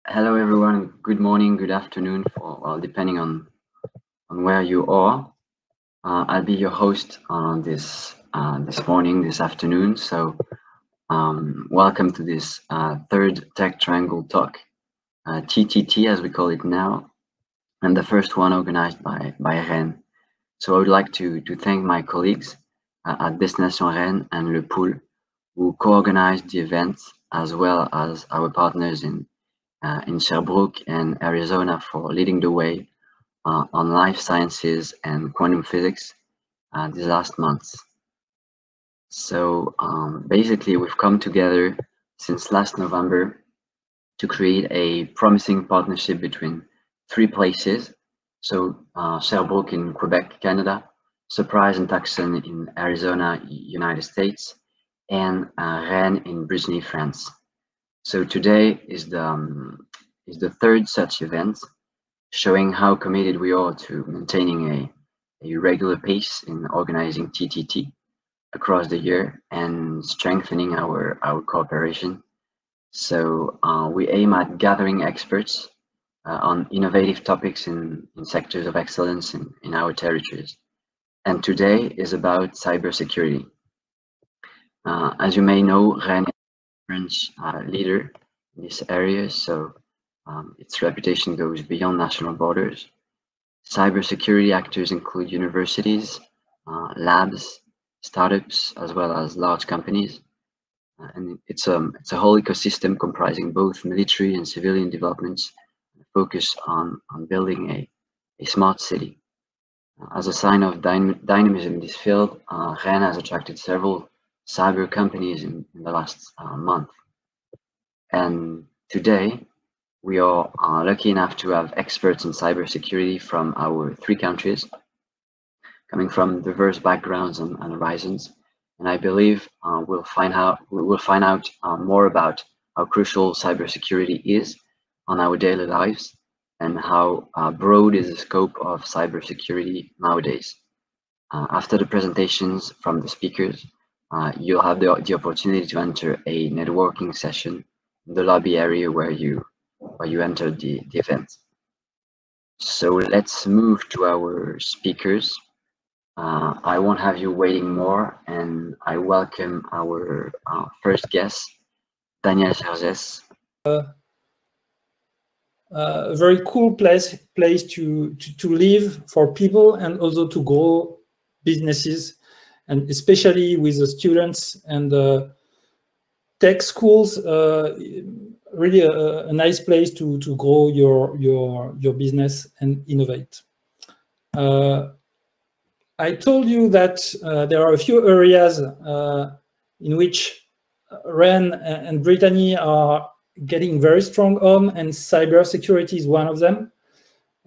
Hello everyone, good morning, good afternoon, depending on where you are. I'll be your host this morning, this afternoon. So welcome to this third Tech Triangle Talk, TTT as we call it now, and the first one organized by Rennes. So I would like to thank my colleagues at Destination Rennes and le Poool, who co-organized the event, as well as our partners in Sherbrooke and Arizona for leading the way on life sciences and quantum physics these last months. So basically, we've come together since last November to create a promising partnership between three places. So Sherbrooke in Quebec, Canada, Surprise and Tucson in Arizona, United States, and Rennes in Brittany, France. So today is the third such event, showing how committed we are to maintaining a regular pace in organizing TTT across the year and strengthening our cooperation. So we aim at gathering experts on innovative topics in sectors of excellence in our territories. And today is about cybersecurity. As you may know, Rennes French leader in this area, so its reputation goes beyond national borders. Cybersecurity actors include universities, labs, startups, as well as large companies. And it's a whole ecosystem comprising both military and civilian developments, focused on building a smart city. As a sign of dynamism in this field, Rennes has attracted several cyber companies in the last month. And today, we are lucky enough to have experts in cybersecurity from our three countries, coming from diverse backgrounds and horizons. And I believe we'll find out more about how crucial cybersecurity is on our daily lives and how broad is the scope of cybersecurity nowadays. After the presentations from the speakers, you'll have the opportunity to enter a networking session in the lobby area where you entered the event. So let's move to our speakers. I won't have you waiting more, and I welcome our first guest, Daniel Serges. A very cool place to live for people and also to grow businesses, and especially with the students and the tech schools, really a nice place to grow your business and innovate. I told you that there are a few areas in which Rennes and Brittany are getting very strong on, and cybersecurity is one of them.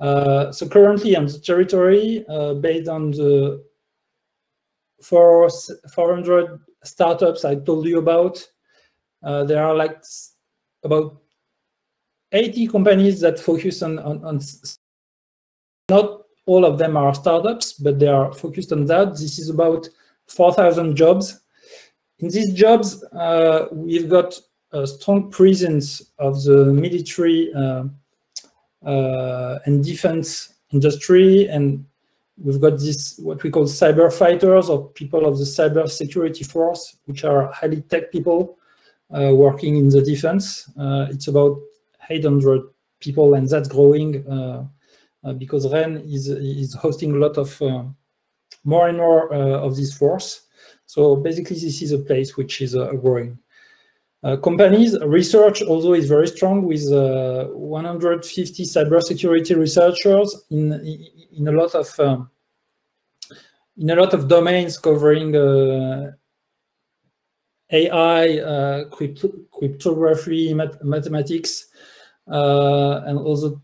So currently on the territory, based on the 400 startups I told you about, there are like about 80 companies that focus on not all of them are startups, but they are focused on that. This is about 4,000 jobs. In these jobs, we've got a strong presence of the military and defense industry, and we've got this, what we call cyber fighters, or people of the cybersecurity force, which are highly tech people working in the defense. It's about 800 people, and that's growing because Rennes is hosting a lot of more and more of this force. So basically, this is a place which is growing. Companies research also is very strong, with 150 cybersecurity researchers in a lot of domains covering AI, cryptography, mathematics, and also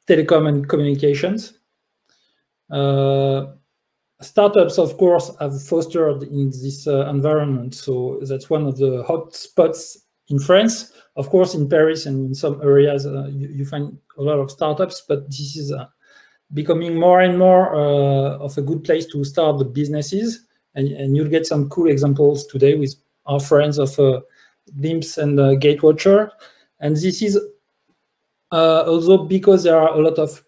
telecom and communications. Startups, of course, have fostered in this environment, so that's one of the hot spots in France. Of course, in Paris and in some areas, you find a lot of startups, but this is becoming more and more of a good place to start the businesses, and you'll get some cool examples today with our friends of Glimpse and Gatewatcher. And this is also because there are a lot of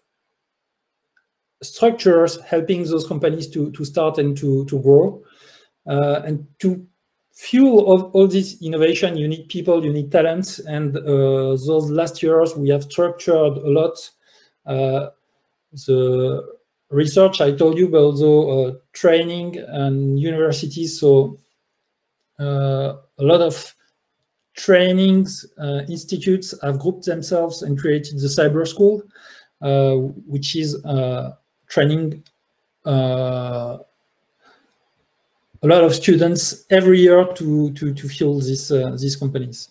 structures helping those companies to start and to grow. And to fuel all this innovation, you need people, you need talents. And those last years, we have structured a lot the research I told you, but also training and universities. So a lot of trainings institutes have grouped themselves and created the Cyber School, which is training a lot of students every year to fuel these companies.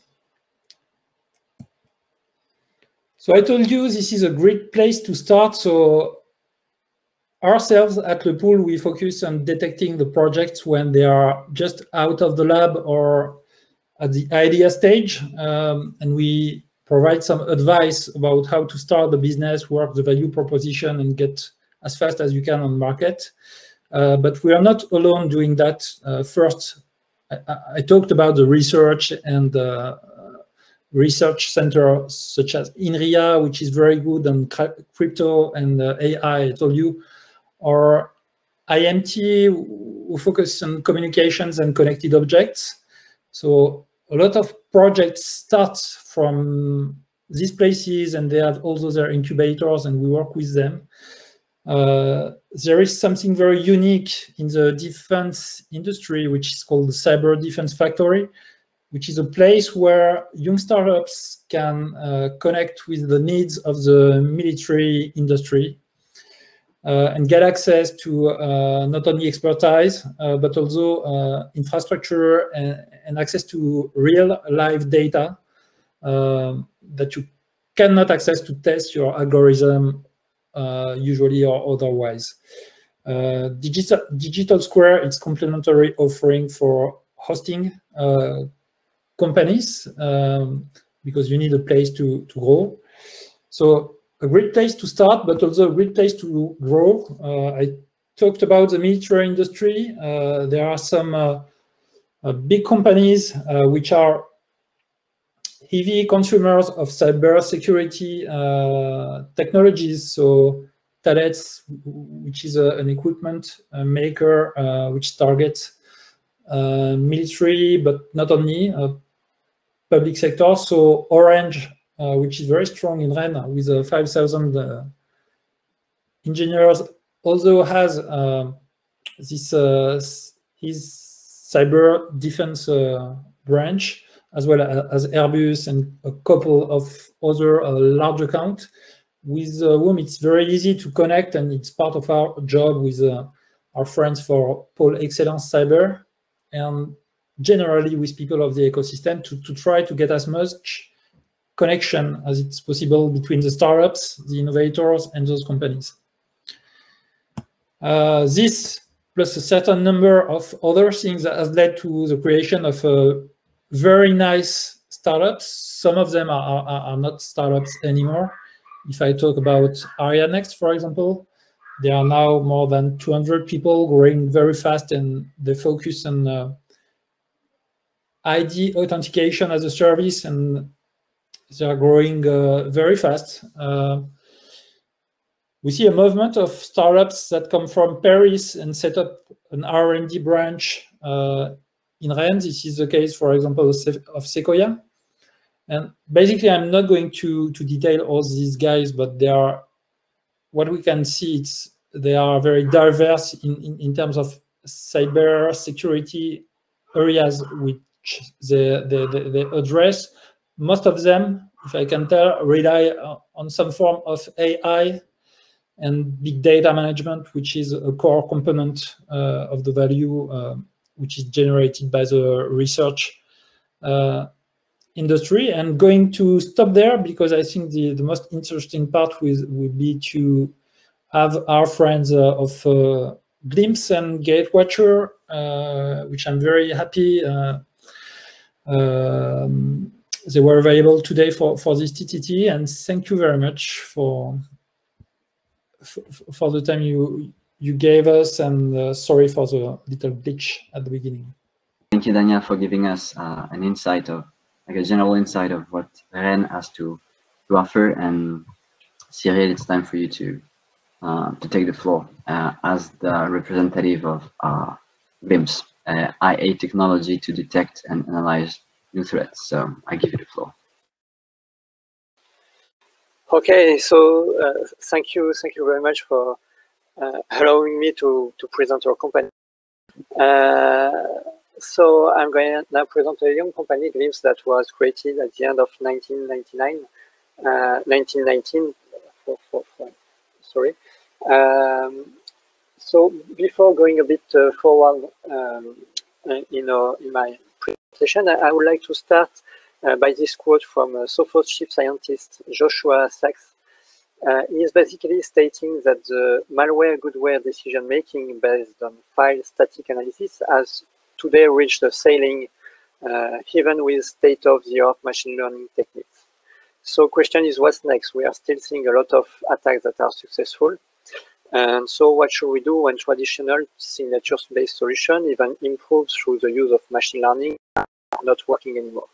So I told you this is a great place to start. So ourselves at the Poool, we focus on detecting the projects when they are just out of the lab or at the idea stage, and we provide some advice about how to start the business, work the value proposition, and get as fast as you can on market. But we are not alone doing that. First, I talked about the research and research center such as INRIA, which is very good on crypto and AI, I told you, or IMT, who focus on communications and connected objects. So a lot of projects start from these places, and they have also their incubators, and we work with them. There is something very unique in the defense industry, which is called the Cyber Defense Factory, which is a place where young startups can connect with the needs of the military industry and get access to not only expertise, but also infrastructure and access to real live data that you cannot access to test your algorithm usually or otherwise. Digital Square, it's complementary offering for hosting companies because you need a place to grow. So a great place to start, but also a great place to grow. I talked about the military industry. There are some big companies which are heavy consumers of cybersecurity technologies. So Thales, which is an equipment maker which targets military, but not only public sector. So Orange, which is very strong in Rennes with 5,000 engineers, also has this his cyber defense branch, as well as Airbus and a couple of other large accounts with whom it's very easy to connect, and it's part of our job with our friends for Poool Excellence Cyber, and generally with people of the ecosystem to try to get as much connection as it's possible between the startups, the innovators, and those companies. This, plus a certain number of other things, that has led to the creation of very nice startups. Some of them are not startups anymore. If I talk about AriaNext, for example, there are now more than 200 people growing very fast, and they focus on ID authentication as a service, and they are growing very fast. We see a movement of startups that come from Paris and set up an R&D branch in Rennes. This is the case, for example, of Sequoia. And basically, I'm not going to detail all these guys, but they are, what we can see, they are very diverse in terms of cyber security areas which they address. Most of them, if I can tell, rely on some form of AI and big data management, which is a core component of the value which is generated by the research industry. And going to stop there, because I think the most interesting part will be to have our friends of Glimpse and Gatewatcher, which I'm very happy they were available today for this TTT, and thank you very much for the time you gave us, and sorry for the little glitch at the beginning. Thank you, Dania, for giving us an insight of, like a general insight of what Rennes has to offer. And Cyril, it's time for you to take the floor as the representative of Glimpse, IA technology to detect and analyze new threats. So I give you the floor. Okay, so thank you very much for allowing me to present our company. So I'm going to now present a young company, Glimpse, that was created at the end of 1919. Sorry. So before going a bit forward in my presentation, I would like to start by this quote from Sophos chief scientist Joshua Sachs. He is basically stating that the malware-goodware decision-making based on file static analysis has today reached a ceiling, even with state-of-the-art machine learning techniques. So question is, what's next? We are still seeing a lot of attacks that are successful. And so what should we do when traditional signature-based solution, even improved through the use of machine learning, are not working anymore?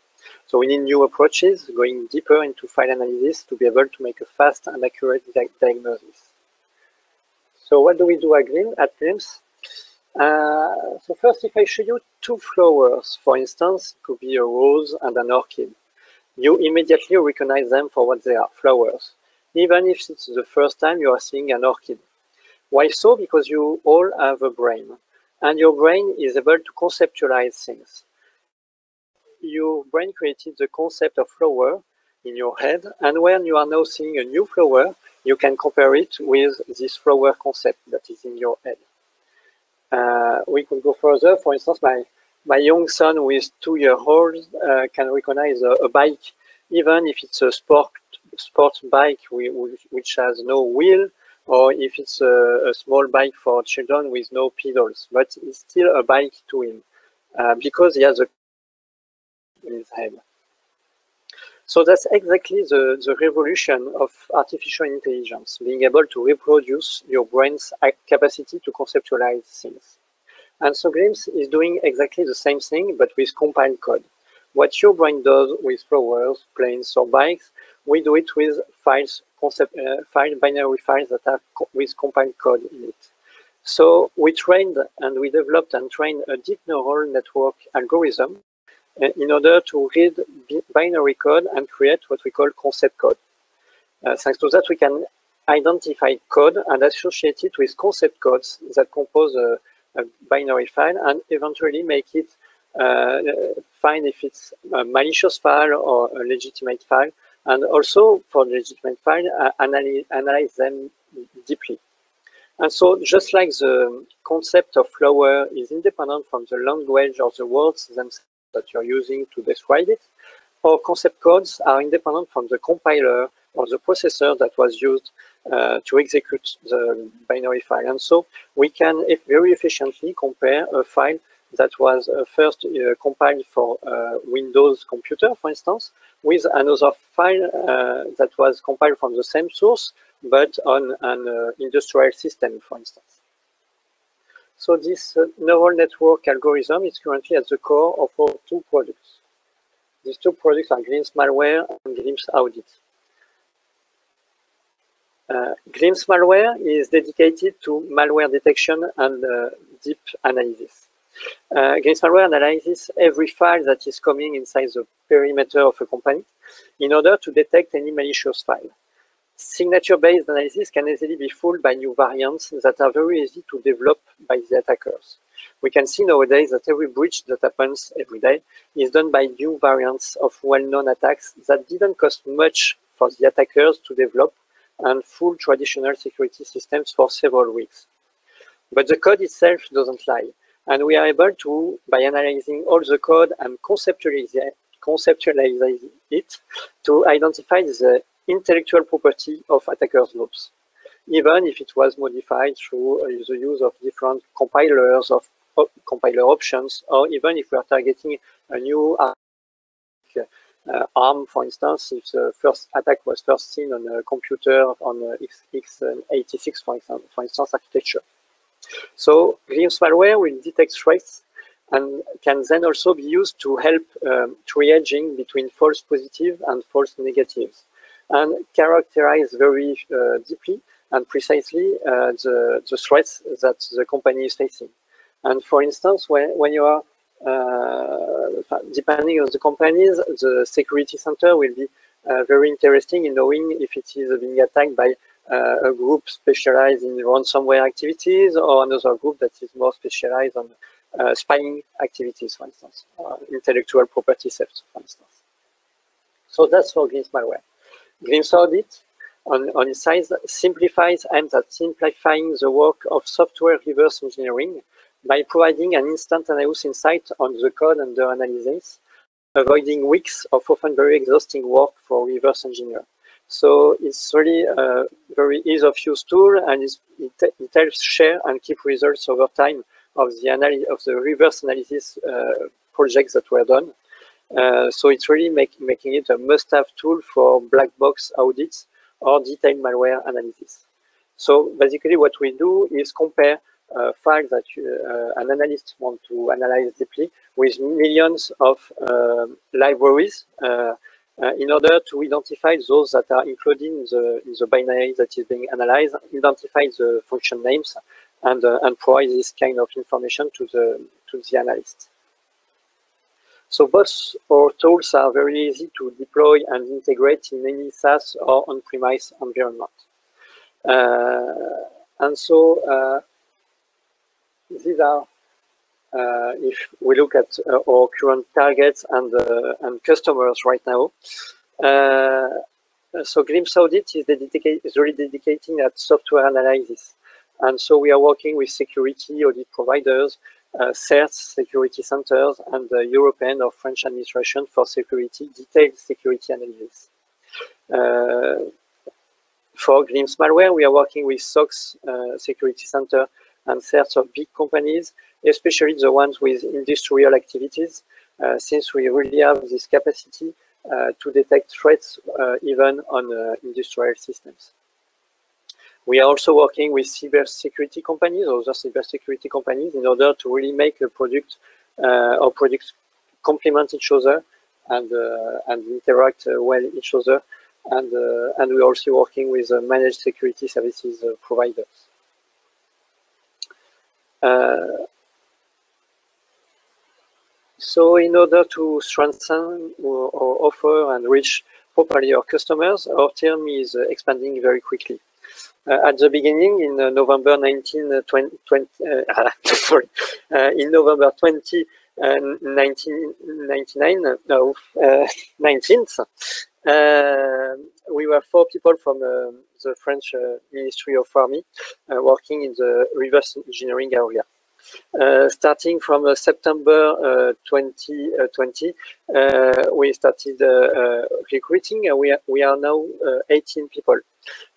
So we need new approaches, going deeper into file analysis to be able to make a fast and accurate diagnosis. So what do we do at Glimpse? So first, if I show you two flowers, for instance, it could be a rose and an orchid. You immediately recognize them for what they are, flowers, even if it's the first time you are seeing an orchid. Why so? Because you all have a brain, and your brain is able to conceptualize things. Your brain created the concept of flower in your head, and when you are now seeing a new flower, you can compare it with this flower concept that is in your head. We could go further. For instance, my young son, who is 2-year-old, can recognize a bike, even if it's a sports bike which has no wheel, or if it's a small bike for children with no pedals, but it's still a bike to him because he has a in his head. So that's exactly the revolution of artificial intelligence, being able to reproduce your brain's capacity to conceptualize things. And so Glimpse is doing exactly the same thing, but with compiled code. What your brain does with flowers, planes, or bikes, we do it with files, binary files that have with compiled code in it. So we trained and we developed and trained a deep neural network algorithm in order to read binary code and create what we call concept code. Thanks to that, we can identify code and associate it with concept codes that compose a binary file and eventually make it find if it's a malicious file or a legitimate file, and also for the legitimate file, analyze them deeply. And so just like the concept of flower is independent from the language or the words themselves that you're using to describe it, or concept codes are independent from the compiler or the processor that was used to execute the binary file. And so we can very efficiently compare a file that was first compiled for Windows computer, for instance, with another file that was compiled from the same source, but on an industrial system, for instance. So this neural network algorithm is currently at the core of our two products. These two products are Glimpse Malware and Glimpse Audit. Glimpse Malware is dedicated to malware detection and deep analysis. Glimpse Malware analyzes every file that is coming inside the perimeter of a company in order to detect any malicious file. Signature-based analysis can easily be fooled by new variants that are very easy to develop by the attackers. We can see nowadays that every breach that happens every day is done by new variants of well-known attacks that didn't cost much for the attackers to develop and fool traditional security systems for several weeks. But the code itself doesn't lie, and we are able to, by analyzing all the code and conceptualize it, to identify the intellectual property of attackers' groups, even if it was modified through the use of different compilers, of compiler options, or even if we are targeting a new ARM, for instance, if the first attack was first seen on a computer on x86, for instance, architecture. So Glimpse malware will detect threats and can then also be used to help triaging between false positive and false negatives. and characterize very deeply and precisely the threats that the company is facing. And for instance, when you are, depending on the companies, the security center will be very interesting in knowing if it is being attacked by a group specialized in ransomware activities or another group that is more specialized on spying activities, for instance, intellectual property theft, for instance. So that's for Glimpse malware. Glimpse audit, on its side, simplifies and at simplifying the work of software reverse engineering by providing an instantaneous insight on the code under analysis, avoiding weeks of often very exhausting work for reverse engineer. So it's really a very ease of use tool, and it helps share and keep results over time of the reverse analysis projects that were done. So it's really making it a must-have tool for black box audits or detailed malware analysis. So basically what we do is compare files that an analyst wants to analyze deeply with millions of libraries in order to identify those that are included in the binary that is being analyzed, identify the function names, and provide this kind of information to the analyst. So both our tools are very easy to deploy and integrate in any SaaS or on-premise environment. And so these are, if we look at our current targets and customers right now. So Glimpse Audit is really dedicating at software analysis. And so we are working with security audit providers, Cette security centers, and the European or French administration for security, detailed security analysis. For Glimpse malware, we are working with SOX security center and Certs of big companies, especially the ones with industrial activities, since we really have this capacity to detect threats even on industrial systems. We are also working with cybersecurity companies, other cybersecurity companies, in order to really make a product or products complement each other and interact well each other. And we're also working with managed security services providers. So in order to strengthen our offer and reach properly our customers, our team is expanding very quickly. At the beginning, in November 19th, we were 4 people from the French Ministry of Army working in the reverse engineering area. Starting from September 2020, we started recruiting. We are now 18 people,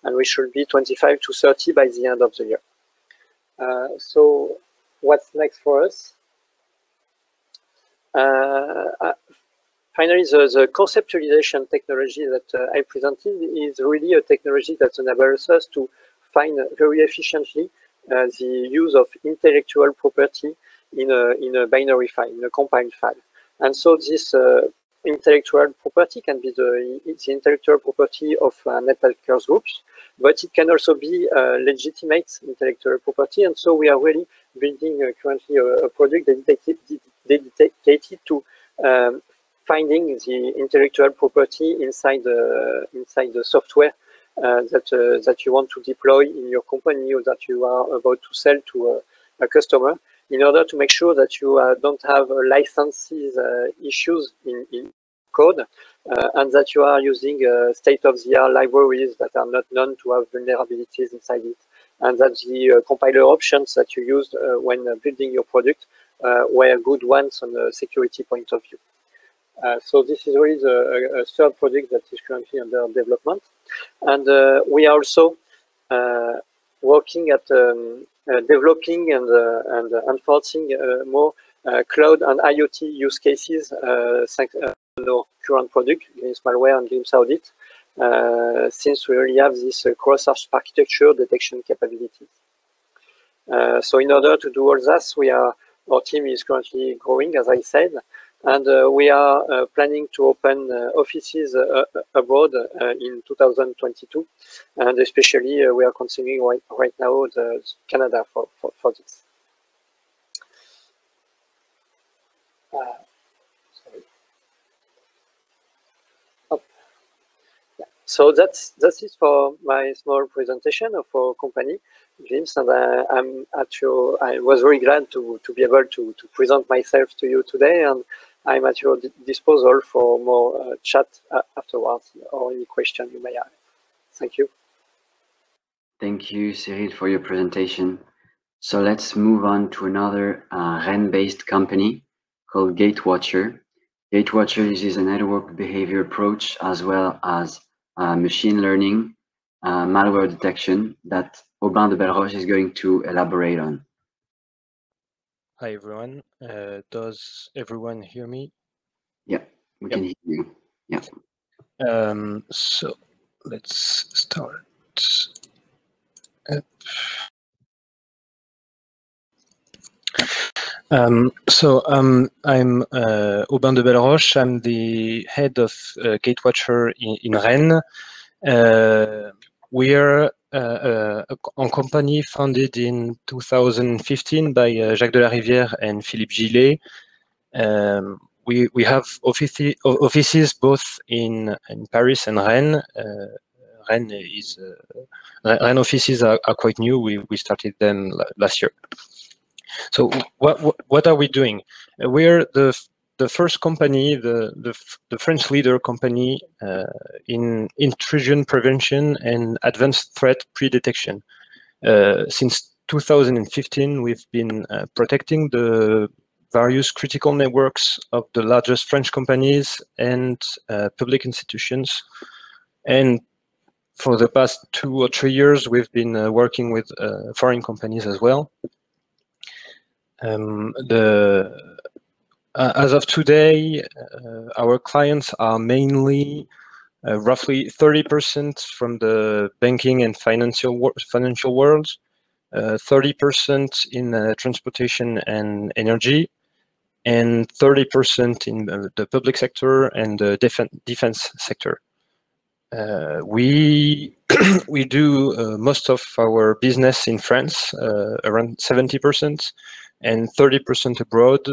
and we should be 25 to 30 by the end of the year. So what's next for us? Finally, the conceptualization technology that I presented is really a technology that enables us to find very efficiently the use of intellectual property in a binary file, in a compiled file. And so this intellectual property can be the intellectual property of net attackers groups, but it can also be legitimate intellectual property. And so we are really building currently a product dedicated to finding the intellectual property inside the software that you want to deploy in your company or that you are about to sell to a customer, in order to make sure that you don't have licenses issues in code, and that you are using state-of-the-art libraries that are not known to have vulnerabilities inside it, and that the compiler options that you used when building your product were good ones on a security point of view. So this is really a third project that is currently under development. And we are also working at developing and enforcing more cloud and IoT use cases thanks to our current product, Glimpse Malware and Glimpse Audit, since we already have this cross-architecture detection capabilities. So in order to do all this, our team is currently growing, as I said. And we are planning to open offices abroad in 2022, and especially we are considering right now the Canada for this. So that's it for my small presentation of our company, Glimpse, and I was very glad to be able to present myself to you today, and I'm at your disposal for more chat afterwards or any question you may have. Thank you. Thank you, Cyril, for your presentation. So let's move on to another Rennes-based company called Gatewatcher. Gatewatcher uses a network behavior approach as well as machine learning, malware detection that Aubin de Belleroche is going to elaborate on. Hi everyone. Does everyone hear me? Yeah, we can hear you. Yeah. So let's start. I'm Aubin de Belleroche. I'm the head of Gatewatcher in Rennes. We're a company founded in 2015 by Jacques de la Rivière and Philippe Gillet. We have offices both in Paris and Rennes. Rennes offices are quite new. We started them last year. So what are we doing? We're the first company, the French leader company in intrusion prevention and advanced threat pre-detection. Since 2015, we've been protecting the various critical networks of the largest French companies and public institutions. And for the past 2 or 3 years, we've been working with foreign companies as well. As of today, our clients are mainly roughly 30% from the banking and financial world, 30% in transportation and energy, and 30% in the public sector and the defense sector. We do most of our business in France, around 70%, and 30% abroad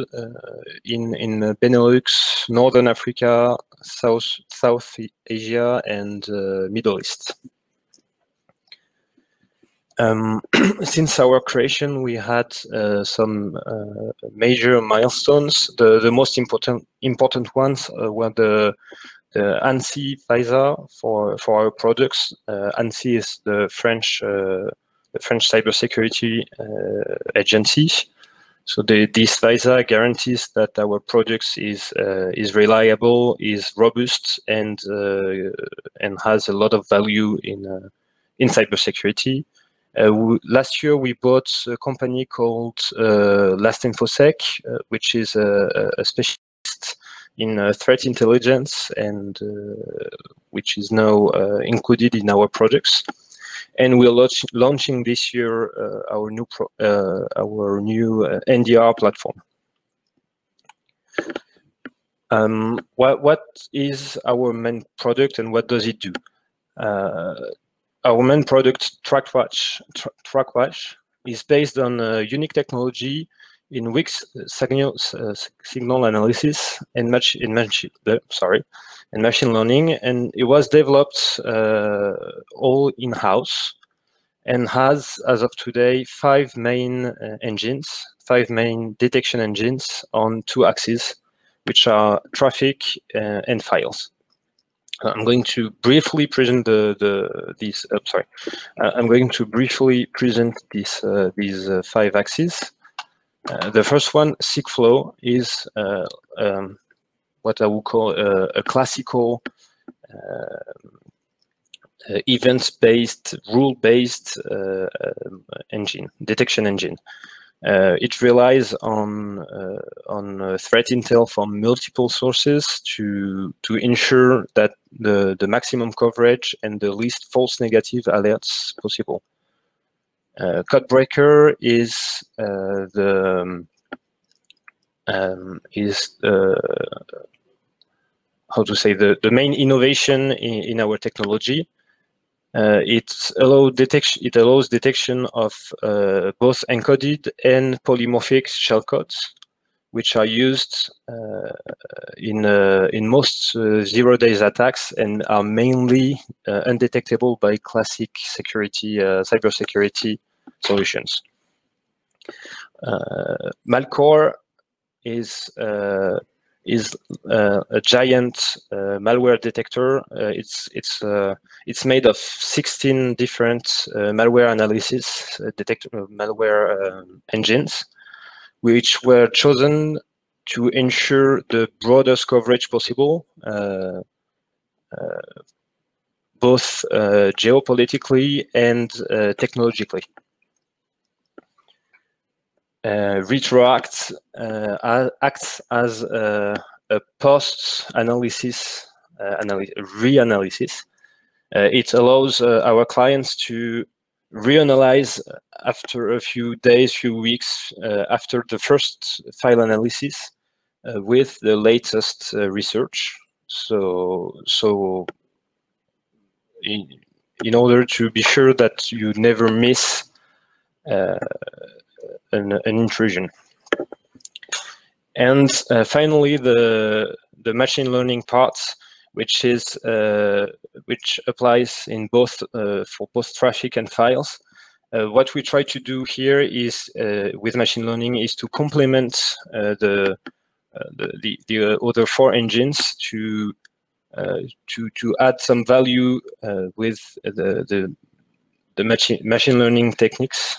in Benelux, Northern Africa, South Asia, and Middle East. Since our creation, we had some major milestones. The most important ones were the ainsi visa for our products. Ainsi is the French cybersecurity agency. So this visa guarantees that our products is reliable, is robust, and has a lot of value in cybersecurity. Last year, we bought a company called Last InfoSec, which is a specialist in threat intelligence, and which is now included in our projects. And we're launching this year our new NDR platform. What is our main product and what does it do? Our main product, TrackWatch, is based on a unique technology in weak signal analysis and machine learning, and it was developed all in-house and has, as of today, 5 main detection engines on 2 axes, which are traffic and files. I'm going to briefly present these 5 axes. The first one, SigFlow, is what I would call a classical events-based, rule-based detection engine. It relies on threat intel from multiple sources to ensure that the maximum coverage and the least false negative alerts possible. Codebreaker is the is how to say the main innovation in our technology. It allows detection of both encoded and polymorphic shellcodes, which are used in most zero-days attacks and are mainly undetectable by classic cybersecurity solutions. Malcore is a giant malware detector. It's made of 16 different malware analysis malware engines, which were chosen to ensure the broadest coverage possible, both geopolitically and technologically. RetroAct acts as a post-analysis, reanalysis. It allows our clients to reanalyze after a few days, few weeks after the first file analysis with the latest research. So in order to be sure that you never miss an intrusion. And finally, the machine learning part, which applies in both for both traffic and files. What we try to do here is with machine learning is to complement the other four engines to add some value with the machine learning techniques.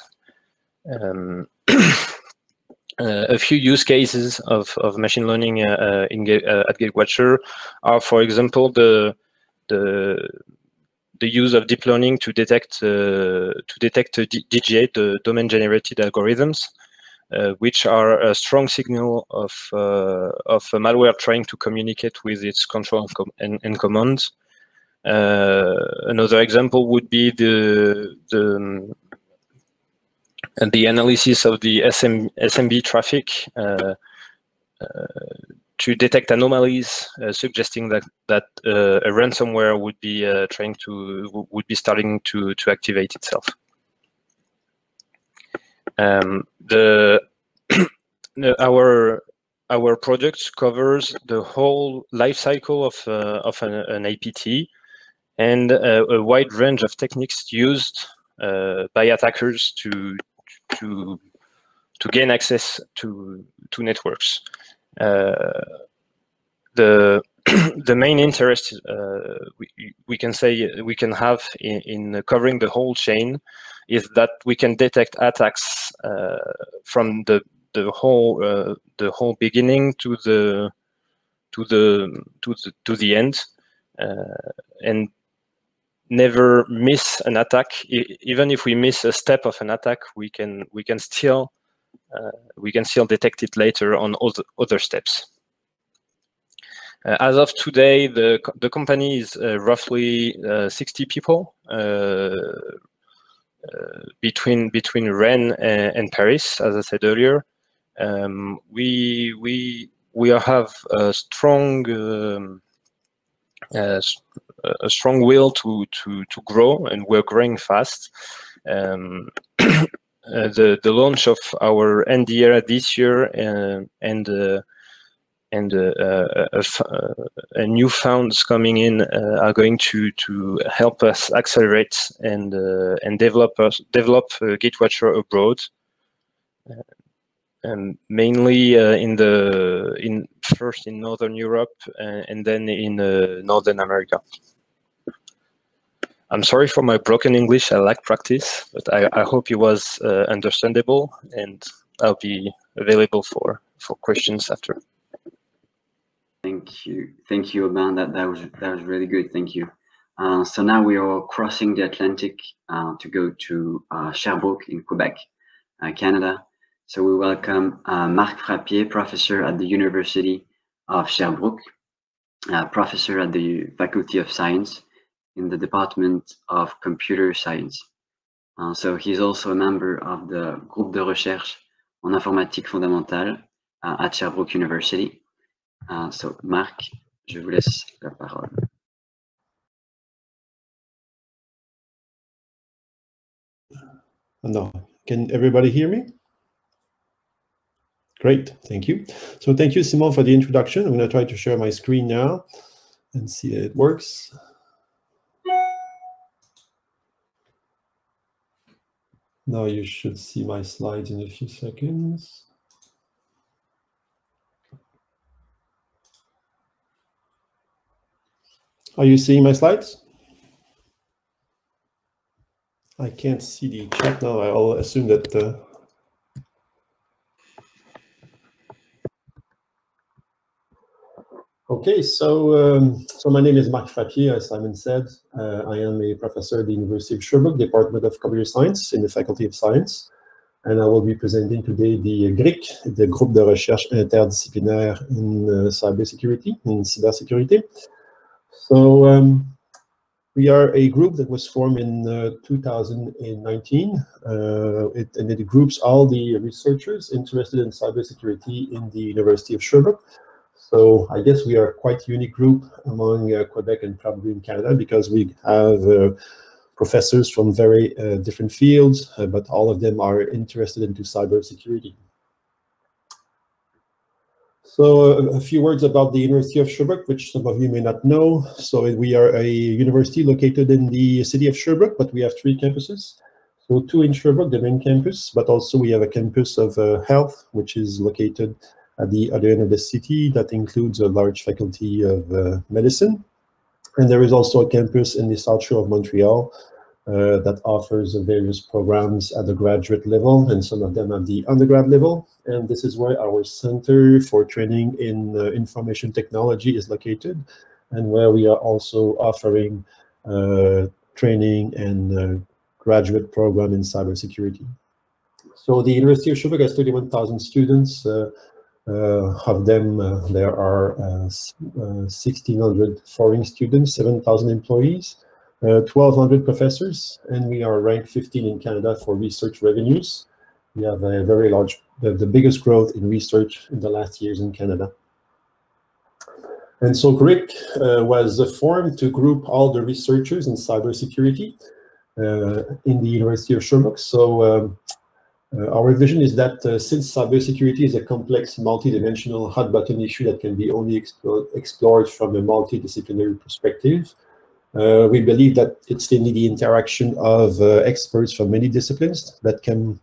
A few use cases of machine learning at Gatewatcher are, for example, the use of deep learning to detect DGA, the domain-generated algorithms, which are a strong signal of a malware trying to communicate with its control and commands. Another example would be the analysis of the SMB traffic to detect anomalies, suggesting that a ransomware would be starting to activate itself. Our project covers the whole life cycle of an APT and a wide range of techniques used by attackers to gain access to networks. The main interest we can have in covering the whole chain is that we can detect attacks from the whole beginning to the end, and never miss an attack. Even if we miss a step of an attack, we can still detect it later on other steps. As of today, the company is roughly 60 people between Rennes and Paris, as I said earlier. We have a strong will to grow, and we're growing fast. The launch of our NDR this year and new funds coming in are going to help us accelerate and develop Gatewatcher abroad, mainly first in Northern Europe and then in Northern America. I'm sorry for my broken English. I lack practice, but I hope it was understandable, and I'll be available for questions after. Thank you, Aubin. That was really good. Thank you. So now we are crossing the Atlantic to go to Sherbrooke in Quebec, Canada. So we welcome Marc Frappier, professor at the University of Sherbrooke, professor at the Faculty of Science in the Department of Computer Science. So he's also a member of the Groupe de Recherche en Informatique Fondamentale at Sherbrooke University. So Marc, je vous laisse la parole. No, can everybody hear me? Great, thank you. So thank you, Simon, for the introduction. I'm going to try to share my screen now and see if it works. Now you should see my slides in a few seconds. Are you seeing my slides? I can't see the chat now. I'll assume that okay, so my name is Marc Frappier, as Simon said. I am a professor at the University of Sherbrooke, Department of Computer Science in the Faculty of Science. And I will be presenting today the GRIC, the Groupe de Recherche Interdisciplinaire in Cybersécurité, So we are a group that was formed in 2019, and it groups all the researchers interested in cybersecurity in the University of Sherbrooke. So I guess we are quite a unique group among Quebec and probably in Canada, because we have professors from very different fields, but all of them are interested into cybersecurity. So a few words about the University of Sherbrooke, which some of you may not know. So we are a university located in the city of Sherbrooke, but we have 3 campuses. So 2 in Sherbrooke, the main campus, but also we have a campus of health, which is located at the other end of the city. That includes a large faculty of medicine. And there is also a campus in the South Shore of Montreal that offers various programs at the graduate level, and some of them at the undergrad level. And this is where our Center for Training in Information Technology is located, and where we are also offering training and graduate program in cybersecurity. So the University of Sherbrooke has 31,000 students. Of them, there are 1,600 foreign students, 7,000 employees, 1,200 professors, and we are ranked 15 in Canada for research revenues. We have a very large, the biggest growth in research in the last years in Canada. And so GRIC was formed to group all the researchers in cybersecurity in the University of Sherbrooke. So our vision is that since cybersecurity is a complex, multidimensional, hot-button issue that can be only explored from a multidisciplinary perspective, we believe that it's in the interaction of experts from many disciplines that can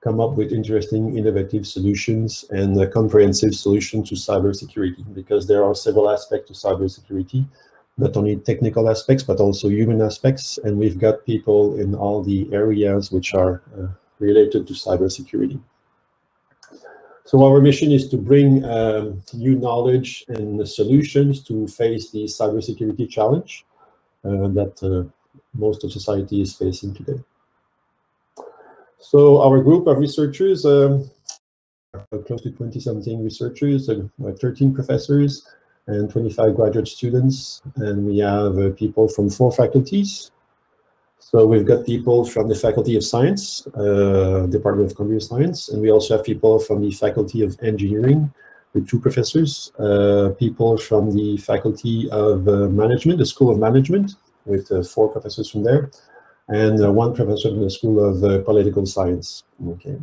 come up with interesting, innovative solutions and a comprehensive solution to cybersecurity, because there are several aspects to cybersecurity, not only technical aspects, but also human aspects. And we've got people in all the areas which are related to cybersecurity. So our mission is to bring new knowledge and solutions to face the cybersecurity challenge that most of society is facing today. So our group of researchers, close to 20-something researchers, 13 professors and 25 graduate students, and we have people from 4 faculties. So we've got people from the Faculty of Science, Department of Computer Science, and we also have people from the Faculty of Engineering with 2 professors, people from the Faculty of Management, the School of Management, with 4 professors from there, and 1 professor from the School of Political Science. Okay,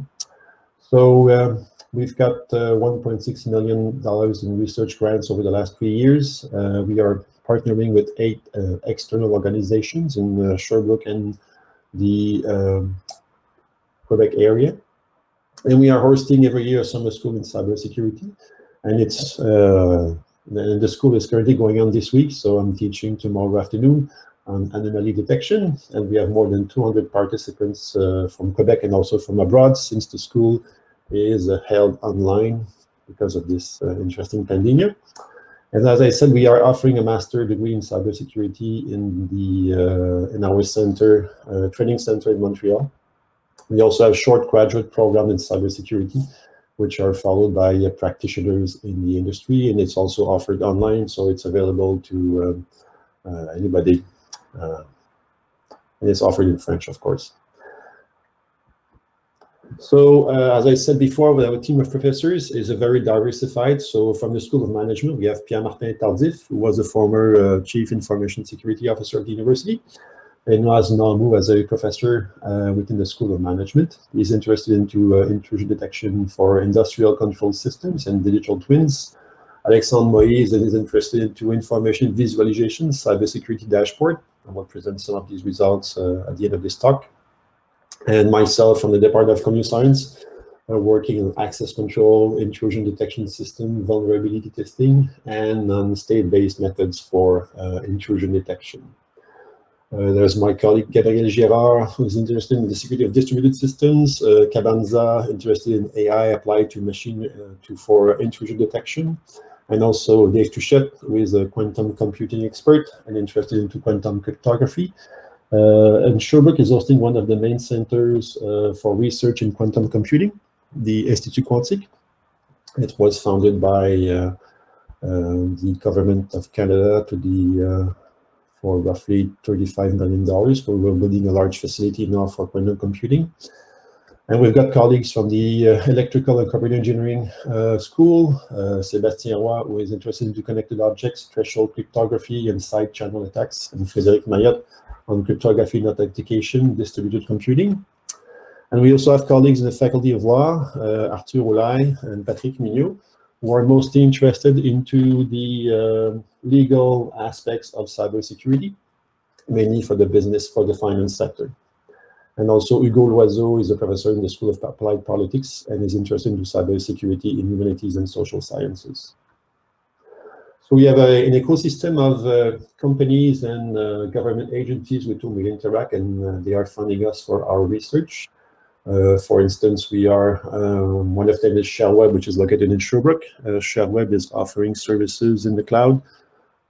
so we've got $1.6 million in research grants over the last 3 years. We are partnering with 8 external organizations in Sherbrooke and the Quebec area. And we are hosting every year a summer school in cybersecurity. And it's the school is currently going on this week, so I'm teaching tomorrow afternoon on anomaly detection. And we have more than 200 participants from Quebec and also from abroad, since the school is held online because of this interesting pandemic. And as I said, we are offering a master's degree in cybersecurity in our center, training center in Montreal. We also have short graduate program in cybersecurity, which are followed by practitioners in the industry, and it's also offered online, so it's available to anybody, and it's offered in French, of course. So as I said before, our team of professors is a very diversified. So from the School of Management, we have Pierre-Martin Tardif, who was a former Chief Information Security Officer of the university, and who has now moved as a professor within the School of Management. He's interested into intrusion detection for industrial control systems and digital twins. Alexandre Moïse is interested into information visualization, cybersecurity dashboard. I will present some of these results at the end of this talk. And myself from the Department of Computer Science, working on access control, intrusion detection system, vulnerability testing, and on state-based methods for intrusion detection. There's my colleague Gabriel Girard, who's interested in the security of distributed systems. Cabanza, interested in AI applied to machine for intrusion detection. And also Dave Touchette, who is a quantum computing expert and interested into quantum cryptography. And Sherbrooke is hosting one of the main centers for research in quantum computing, the Institut Quantique. It was founded by the government of Canada for roughly $35 million. So we're building a large facility now for quantum computing. And we've got colleagues from the Electrical and Computer Engineering School, Sébastien Roy, who is interested into connected objects, threshold cryptography, and side channel attacks, and Frédéric Mayotte on cryptography and authentication, distributed computing. And we also have colleagues in the Faculty of Law, Arthur Olay and Patrick Mignot, who are mostly interested into the legal aspects of cybersecurity, mainly for the business, for the finance sector. And also Hugo Loiseau is a professor in the School of Applied Politics and is interested in cybersecurity in humanities and social sciences. So we have an ecosystem of companies and government agencies with whom we interact, and they are funding us for our research. For instance, we are, one of them is Sherweb, which is located in Sherbrooke. Sherweb is offering services in the cloud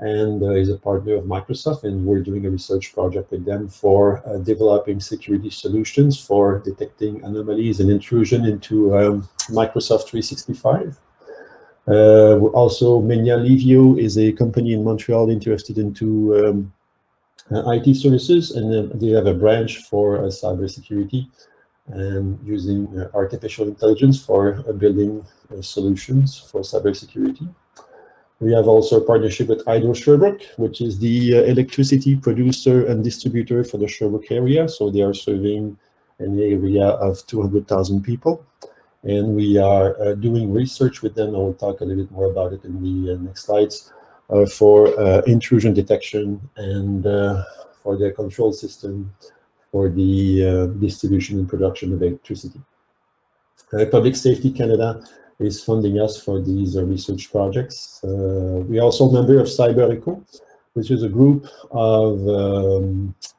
and is a partner of Microsoft, and we're doing a research project with them for developing security solutions for detecting anomalies and intrusion into Microsoft 365. Also, Menia Livio is a company in Montreal interested into IT services, and they have a branch for cybersecurity and using artificial intelligence for building solutions for cybersecurity. We have also a partnership with Hydro Sherbrooke, which is the electricity producer and distributor for the Sherbrooke area. So they are serving an area of 200,000 people. And we are doing research with them. I will talk a little bit more about it in the next slides for intrusion detection and for their control system for the distribution and production of electricity. Public Safety Canada is funding us for these research projects. We are also a member of CyberEco, which is a group of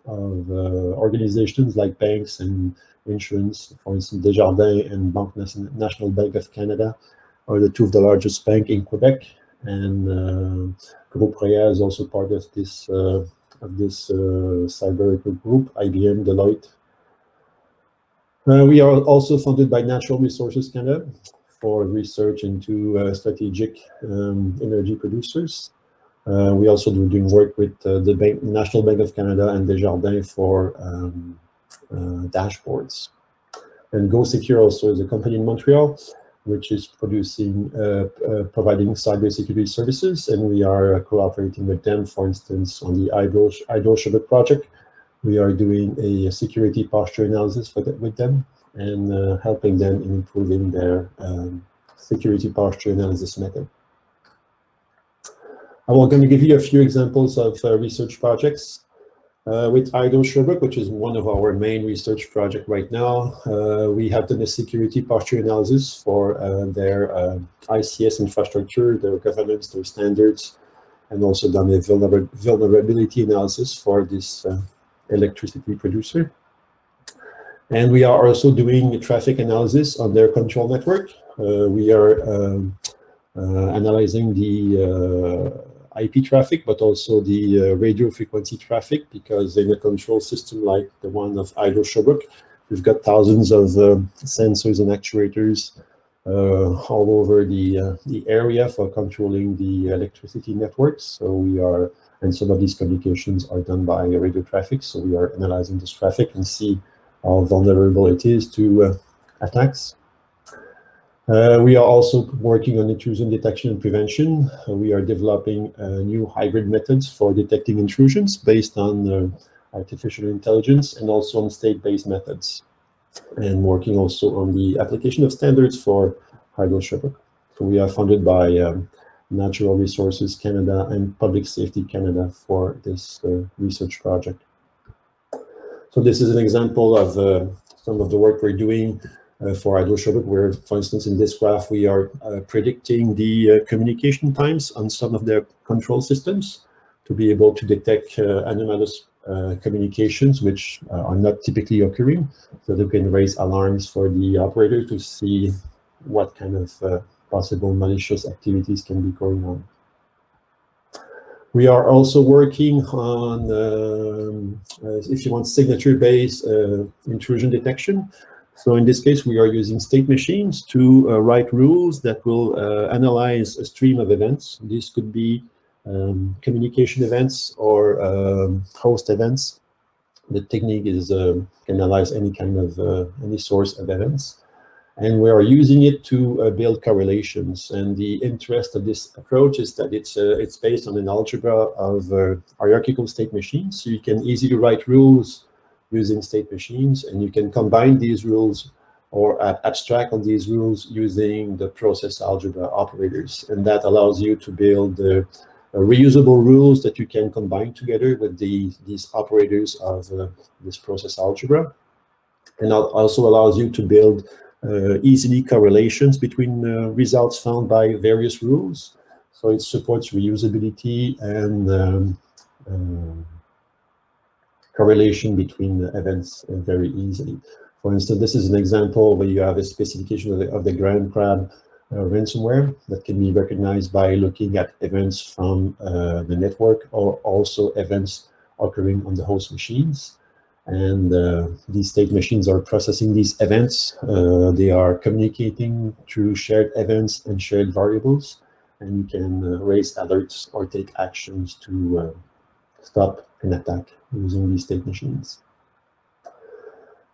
organizations like banks and insurance. For instance, Desjardins and National Bank of Canada are the two of the largest banks in Quebec, and Groupe Réa is also part of this CyberEco group, IBM, Deloitte. We are also funded by Natural Resources Canada for research into strategic energy producers. We also doing work with the National Bank of Canada and Desjardins for dashboards. And GoSecure also is a company in Montreal, which is providing cybersecurity services, and we are cooperating with them. For instance, on the Hydro Sherbrooke project, we are doing a security posture analysis with them and helping them in improving their security posture analysis method. I'm going to give you a few examples of research projects. With Hydro Sherbrooke, which is one of our main research projects right now, we have done a security posture analysis for their ICS infrastructure, their governance, their standards, and also done a vulnerability analysis for this electricity producer. And we are also doing a traffic analysis on their control network. We are analyzing the IP traffic, but also the radio frequency traffic, because in a control system like the one of Hydro Sherbrooke, we've got thousands of sensors and actuators all over the area for controlling the electricity networks. So we are, and some of these communications are done by radio traffic. So we are analyzing this traffic and see how vulnerable it is to attacks. We are also working on intrusion detection and prevention. We are developing new hybrid methods for detecting intrusions based on artificial intelligence and also on state-based methods, and working also on the application of standards for hydro Sherbrooke. So we are funded by Natural Resources Canada and Public Safety Canada for this research project. So this is an example of some of the work we're doing for hydro Sherbrooke, where, for instance, in this graph, we are predicting the communication times on some of their control systems to be able to detect anomalous communications which are not typically occurring, so they can raise alarms for the operator to see what kind of possible malicious activities can be going on. We are also working on, if you want, signature-based intrusion detection. So in this case, we are using state machines to write rules that will analyze a stream of events. These could be communication events or host events. The technique is can analyze any kind of any source of events, and we are using it to build correlations. And the interest of this approach is that it's based on an algebra of hierarchical state machines. So you can easily write rules using state machines, and you can combine these rules or abstract on these rules using the process algebra operators, and that allows you to build reusable rules that you can combine together with these operators of this process algebra, and also allows you to build easily correlations between results found by various rules. So it supports reusability and correlation between events very easily. For instance, this is an example where you have a specification of the ground crab ransomware that can be recognized by looking at events from the network, or also events occurring on the host machines. And these state machines are processing these events. They are communicating through shared events and shared variables, and you can raise alerts or take actions to stop an attack using these state machines.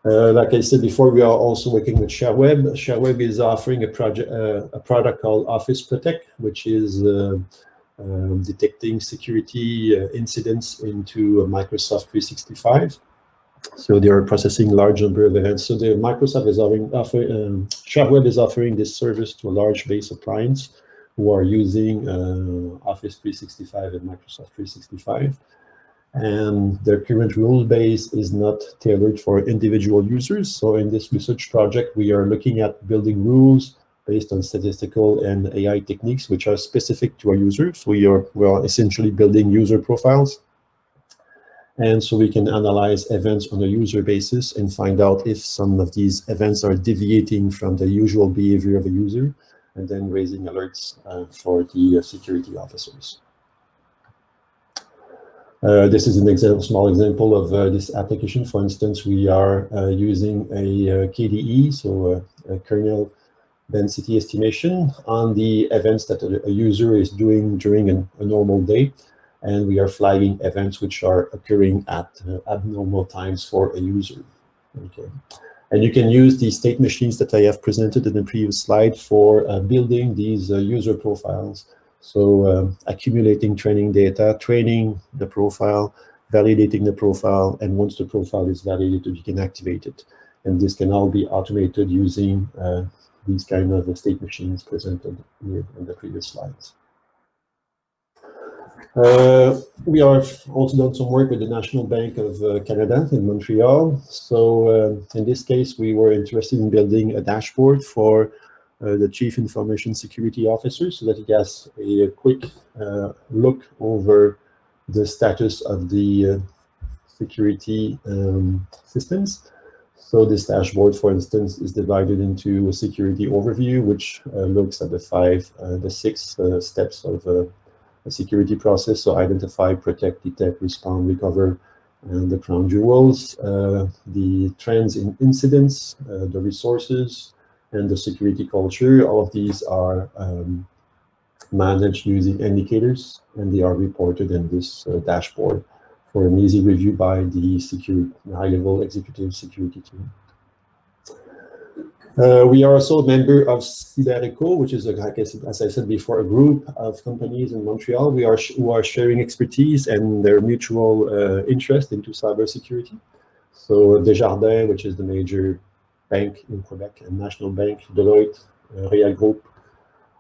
Like I said before, we are also working with ShareWeb. ShareWeb is offering a product called Office Protect, which is detecting security incidents into Microsoft 365. So they are processing large number of events. So the Microsoft is ShareWeb is offering this service to a large base of clients who are using Office 365 and Microsoft 365. And their current rule base is not tailored for individual users. So in this research project, we are looking at building rules based on statistical and AI techniques which are specific to our users. We are essentially building user profiles. And so we can analyze events on a user basis and find out if some of these events are deviating from the usual behavior of a user, and then raising alerts for the security officers. This is an small example of this application. For instance, we are using a KDE, so a kernel density estimation on the events that a user is doing during a normal day. And we are flagging events which are occurring at abnormal times for a user. Okay. And you can use the state machines that I have presented in the previous slide for building these user profiles. So accumulating training data, training the profile, validating the profile, and once the profile is validated, you can activate it. And this can all be automated using these kind of state machines presented here in the previous slides. We have also done some work with the National Bank of Canada in Montreal. So in this case, we were interested in building a dashboard for the Chief Information Security Officer so that he has a quick look over the status of the security systems. So this dashboard, for instance, is divided into a security overview, which looks at the 6 steps of a security process. So identify, protect, detect, respond, recover, and the crown jewels, the trends in incidents, the resources, and the security culture. All of these are managed using indicators, and they are reported in this dashboard for an easy review by the high-level executive security team. We are also a member of Cybersécurité, which is, as I said before, a group of companies in Montreal who are sharing expertise and their mutual interest into cybersecurity. So Desjardins, which is the major bank in Quebec, and National Bank, Deloitte, Real Group,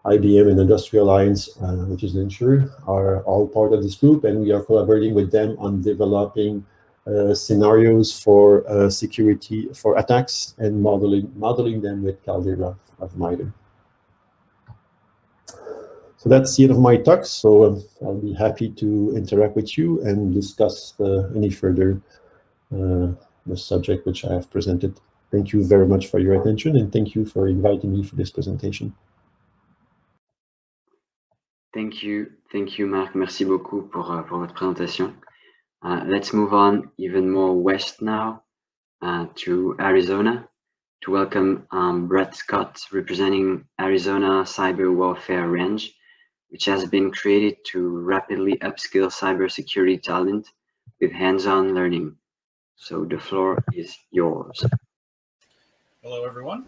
IBM, and Industrial Alliance, which is the insurer, are all part of this group, and we are collaborating with them on developing scenarios for security, for attacks, and modeling them with Caldera of MITRE. So that's the end of my talk. So I'll be happy to interact with you and discuss any further the subject which I have presented. Thank you very much for your attention, and thank you for inviting me for this presentation. Thank you, Marc. Merci beaucoup pour votre présentation. Let's move on even more west now to Arizona to welcome Brett Scott, representing Arizona Cyber Warfare Range, which has been created to rapidly upskill cybersecurity talent with hands-on learning. So the floor is yours. Hello, everyone.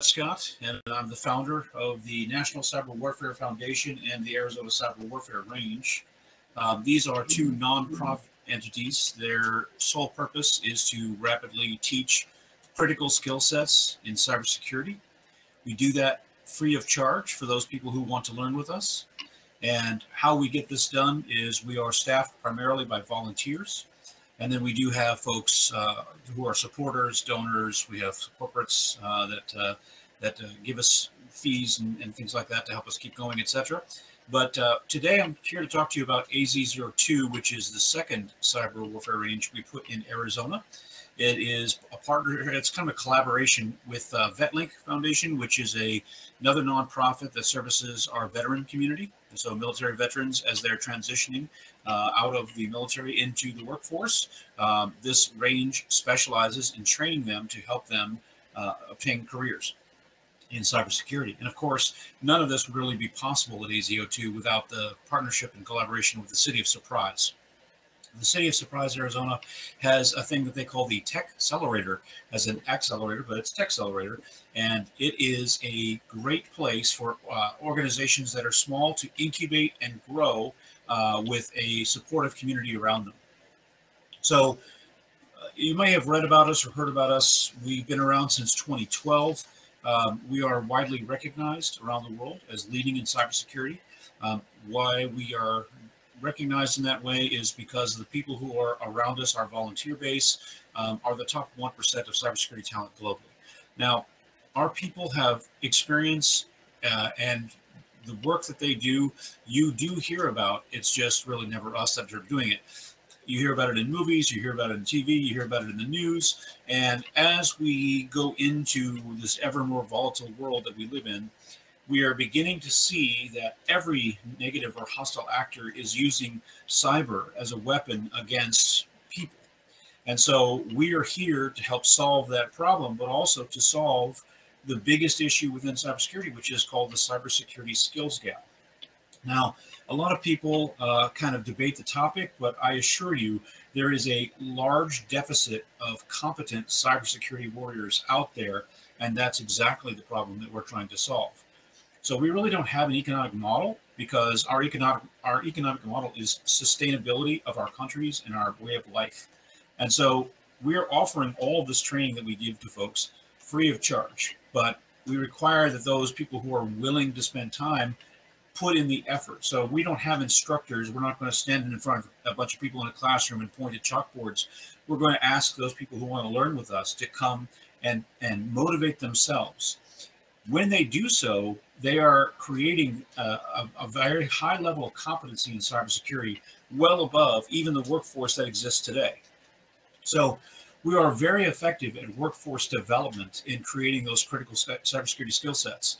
Scott, and I'm the founder of the National Cyber Warfare Foundation and the Arizona Cyber Warfare Range. These are two non-profit entities. Their sole purpose is to rapidly teach critical skill sets in cybersecurity. We do that free of charge for those people who want to learn with us. And how we get this done is we are staffed primarily by volunteers. And then we do have folks who are supporters, donors. We have corporates that give us fees and things like that to help us keep going, etc. But today I'm here to talk to you about AZ02, which is the second cyber warfare range we put in Arizona. It is a partner, it's kind of a collaboration with VetLink Foundation, which is another nonprofit that services our veteran community. And so military veterans, as they're transitioning out of the military into the workforce, this range specializes in training them to help them obtain careers in cybersecurity. And of course, none of this would really be possible at AZ02 without the partnership and collaboration with the City of Surprise. The City of Surprise, Arizona, has a thing that they call the Tech Accelerator, as an accelerator, but it's Tech Accelerator, and it is a great place for organizations that are small to incubate and grow with a supportive community around them. So you may have read about us or heard about us. We've been around since 2012. We are widely recognized around the world as leading in cybersecurity. Why we are recognized in that way is because the people who are around us, our volunteer base, are the top 1% of cybersecurity talent globally. Now, our people have experience and the work that they do, you do hear about. It's just really never us that are doing it. You hear about it in movies, you hear about it in TV, you hear about it in the news. And as we go into this ever more volatile world that we live in, we are beginning to see that every negative or hostile actor is using cyber as a weapon against people. And so we are here to help solve that problem, but also to solve the biggest issue within cybersecurity, which is called the cybersecurity skills gap. Now, a lot of people kind of debate the topic, but I assure you there is a large deficit of competent cybersecurity warriors out there, and that's exactly the problem that we're trying to solve. So we really don't have an economic model because our economic model is sustainability of our countries and our way of life. And so we're offering all of this training that we give to folks free of charge, but we require that those people who are willing to spend time put in the effort. So we don't have instructors. We're not going to stand in front of a bunch of people in a classroom and point at chalkboards. We're going to ask those people who want to learn with us to come and motivate themselves. When they do so, they are creating a very high level of competency in cybersecurity, well above even the workforce that exists today. So we are very effective at workforce development in creating those critical cybersecurity skill sets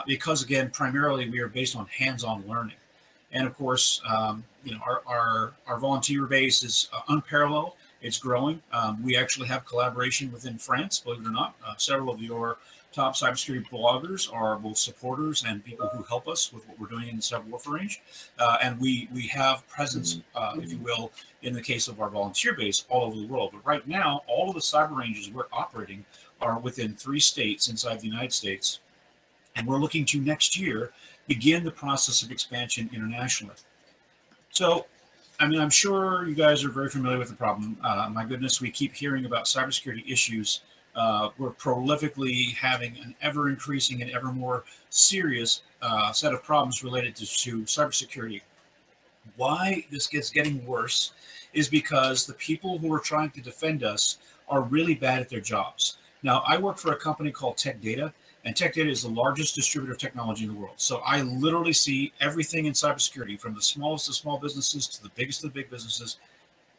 because, again, primarily we are based on hands-on learning. And of course, you know, our volunteer base is unparalleled. It's growing. We actually have collaboration within France, believe it or not. Several of your top cybersecurity bloggers are both supporters and people who help us with what we're doing in the cyber warfare range. And we have presence, if you will, in the case of our volunteer base all over the world. But right now, all of the cyber ranges we're operating are within 3 states inside the United States. And we're looking to next year begin the process of expansion internationally. So, I mean, I'm sure you guys are very familiar with the problem. My goodness, we keep hearing about cybersecurity issues. We're prolifically having an ever-increasing and ever more serious set of problems related to cybersecurity. Why this gets getting worse is because the people who are trying to defend us are really bad at their jobs. Now, I work for a company called Tech Data, and Tech Data is the largest distributor of technology in the world. So I literally see everything in cybersecurity, from the smallest of small businesses to the biggest of big businesses,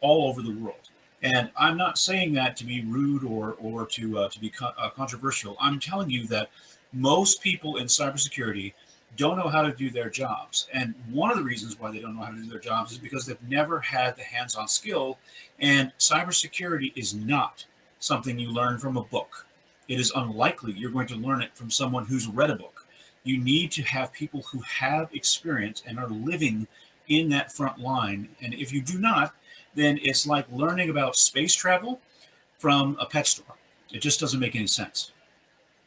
all over the world. And I'm not saying that to be rude or to be controversial. I'm telling you that most people in cybersecurity don't know how to do their jobs. And one of the reasons why they don't know how to do their jobs is because they've never had the hands-on skill. And cybersecurity is not something you learn from a book. It is unlikely you're going to learn it from someone who's read a book. You need to have people who have experience and are living in that front line. And if you do not, then it's like learning about space travel from a pet store. It just doesn't make any sense.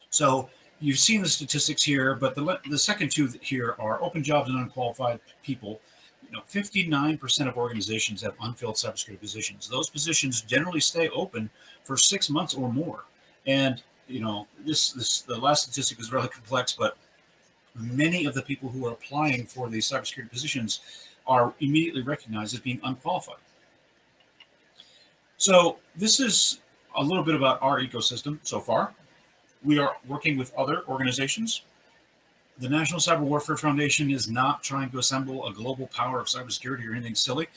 So you've seen the statistics here, but the second two here are open jobs and unqualified people. 59% of organizations have unfilled cybersecurity positions. Those positions generally stay open for 6 months or more. And the last statistic is really complex, but many of the people who are applying for these cybersecurity positions are immediately recognized as being unqualified. So this is a little bit about our ecosystem so far. We are working with other organizations. The National Cyber Warfare Foundation is not trying to assemble a global power of cybersecurity or anything silly.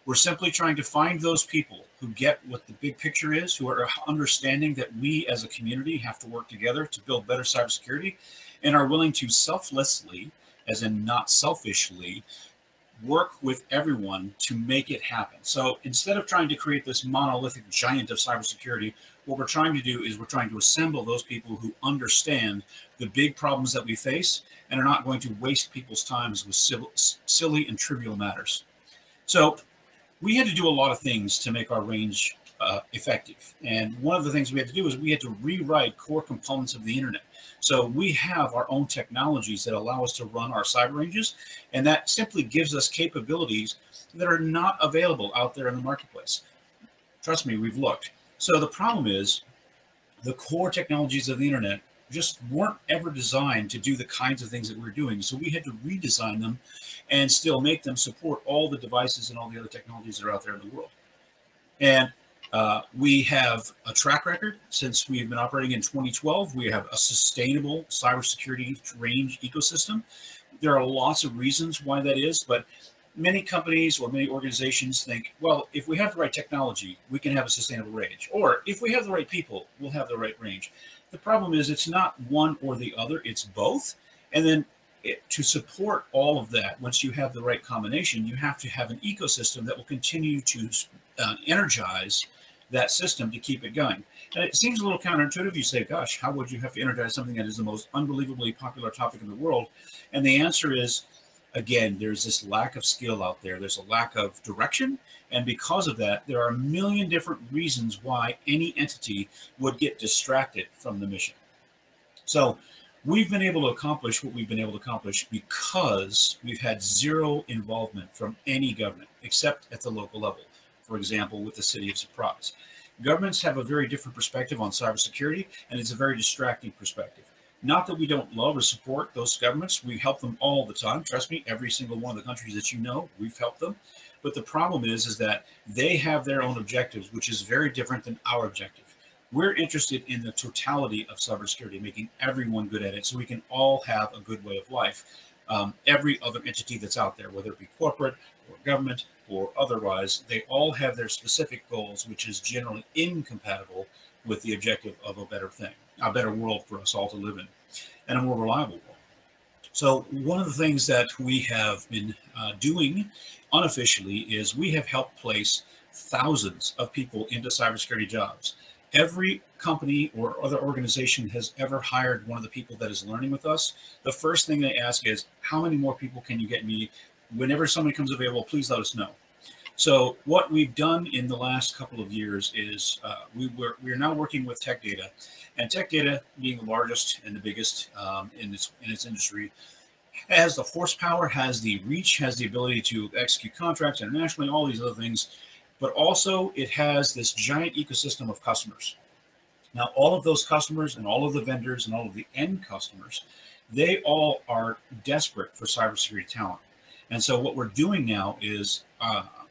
We're simply trying to find those people who get what the big picture is, who are understanding that we as a community have to work together to build better cybersecurity, and are willing to selflessly, as in not selfishly, work with everyone to make it happen. So instead of trying to create this monolithic giant of cybersecurity, what we're trying to do is we're trying to assemble those people who understand the big problems that we face and are not going to waste people's times with silly and trivial matters. So we had to do a lot of things to make our range effective. And one of the things we had to do is we had to rewrite core components of the internet. So we have our own technologies that allow us to run our cyber ranges, and that simply gives us capabilities that are not available out there in the marketplace. Trust me, we've looked. So the problem is the core technologies of the internet just weren't ever designed to do the kinds of things that we're doing. So we had to redesign them and still make them support all the devices and all the other technologies that are out there in the world. And we have a track record since we've been operating in 2012. We have a sustainable cybersecurity range ecosystem. There are lots of reasons why that is, but many companies or many organizations think, well, if we have the right technology, we can have a sustainable range. Or if we have the right people, we'll have the right range. The problem is it's not one or the other, it's both. And then to support all of that, once you have the right combination, you have to have an ecosystem that will continue to energize that system to keep it going. And it seems a little counterintuitive. You say, gosh, how would you have to energize something that is the most unbelievably popular topic in the world? And the answer is, again, there's this lack of skill out there. There's a lack of direction. And because of that, there are a million different reasons why any entity would get distracted from the mission. So we've been able to accomplish what we've been able to accomplish because we've had zero involvement from any government, except at the local level. For example, with the city of Surprise. Governments have a very different perspective on cybersecurity, and it's a very distracting perspective. Not that we don't love or support those governments. We help them all the time. Trust me, every single one of the countries that you know, we've helped them. But the problem is that they have their own objectives, which is very different than our objective. We're interested in the totality of cybersecurity, making everyone good at it so we can all have a good way of life. Every other entity that's out there, whether it be corporate or government or otherwise, they all have their specific goals, which is generally incompatible with the objective of a better thing, a better world for us all to live in, and a more reliable world. So one of the things that we have been doing unofficially is we have helped place thousands of people into cybersecurity jobs. Every company or other organization has ever hired one of the people that is learning with us. The first thing they ask is, how many more people can you get me? Whenever somebody comes available, please let us know. So what we've done in the last couple of years is we're now working with Tech Data, and Tech Data, being the largest and the biggest in its industry, has the horsepower, has the reach, has the ability to execute contracts internationally, all these other things, but also it has this giant ecosystem of customers. Now, all of those customers and all of the vendors and all of the end customers, they all are desperate for cybersecurity talent. And so what we're doing now is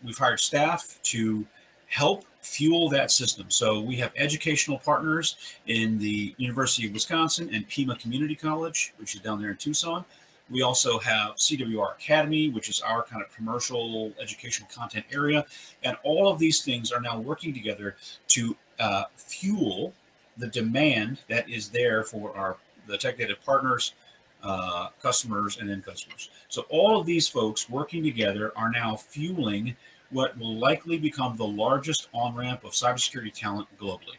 we've hired staff to help fuel that system. So we have educational partners in the University of Wisconsin and Pima Community College, which is down there in Tucson. We also have CWR Academy, which is our kind of commercial educational content area. And all of these things are now working together to fuel the demand that is there for the Tech Data partners, customers, and end customers. So all of these folks working together are now fueling what will likely become the largest on-ramp of cybersecurity talent globally.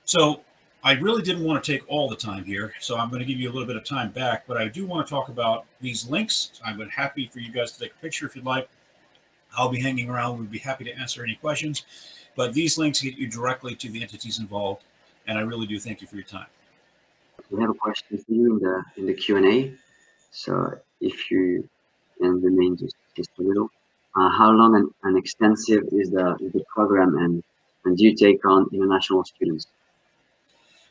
So I really didn't want to take all the time here, so I'm going to give you a little bit of time back, but I do want to talk about these links. I'm happy for you guys to take a picture if you'd like. I'll be hanging around. We'd be happy to answer any questions, but these links get you directly to the entities involved, and I really do thank you for your time. We have a question for you in the Q&A. So if you can remain just a little, how long and extensive is the program, and do you take on international students?